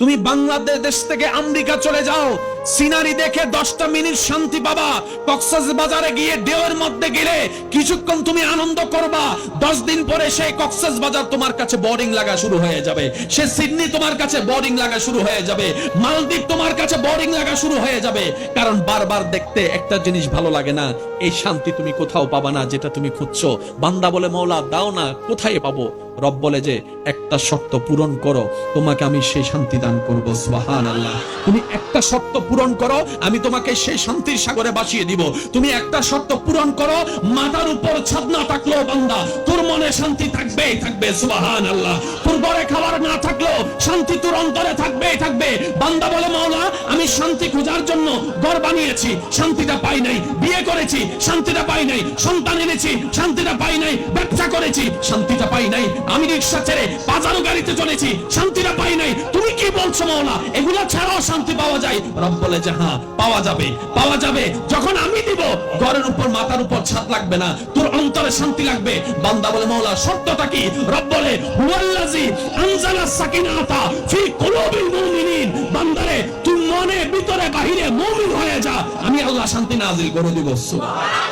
তুমি বাংলাদেশ থেকে আমেরিকা চলে যাও, সিনারি দেখে 10টা মিনিট শান্তি পাবা। কক্সবাজারে গিয়ে ঢেউয়ের মধ্যে গেলে কিছুক্ষণ তুমি আনন্দ করবা, 10 দিন পরে সেই কক্সবাজার তোমার কাছে বোরিং লাগা শুরু হয়ে যাবে, সে সিডনি তোমার কাছে বোরিং লাগা শুরু হয়ে যাবে, মালদ্বীপ তোমার কাছে বোরিং লাগা শুরু হয়ে যাবে। কারণ বারবার দেখতে একটা জিনিস ভালো লাগে না। এই শান্তি তুমি কোথাও পাবা না যেটা তুমি খুঁজছো। বান্দা বলে, মওলা দাও না, কোথায় পাবো? রব বলে যে একটা শর্ত পূরণ করো, তোমাকে আমি সেই শান্তি দান করব। সুবহানাল্লাহ। তুমি একটা শর্ত পূরণ করো, আমি তোমাকে সেই শান্তির সাগরে ভাসিয়ে দিব। তুমি একটা শর্ত পূরণ করো, মাথার উপর ছাদ না থাকলেও বান্দা তোর মনে শান্তি থাকবেই থাকবে। সুবহানাল্লাহ। তোর ঘরে খাবার না থাকলেও শান্তি তোর অন্তরে থাকবেই থাকবে। বান্দা বলে, মওলা আমি শান্তি খোঁজার জন্য ঘর বানিয়েছি, শান্তিটা পাই নাই, বিয়ে করেছি, শান্তিটা পাই নাই, সন্তান এনেছি, শান্তিটা পাই নাই, ব্যবসা করেছি, শান্তিটা পাই নাই, আমি রিকশা ছেড়ে বাজারও গাড়িতে চলেছি, শান্তিটা পাই নাই। তুমি কি বলছো মওলা, এগুলা ছাড়াও শান্তি পাওয়া যায়? রব বলে যে হ্যাঁ, পাওয়া যাবে, পাওয়া যাবে। যখন আমি দিব, ঘরের উপর মাথার উপর ছাদ লাগবে না, তোর অন্তরে শান্তি লাগবে। বান্দা বলে, মওলা শর্তটা কি? রব বলে, হুয়াল্লাযী আনজালাস সাকিনাতা ফি কুলুবিল মুমিনিন। বান্দারে তুই মনে ভিতরে বাহিরে মুমিন হয়ে যা, আমি আল্লাহ শান্তি নাযিল করে দিব। সুবহানাল্লাহ।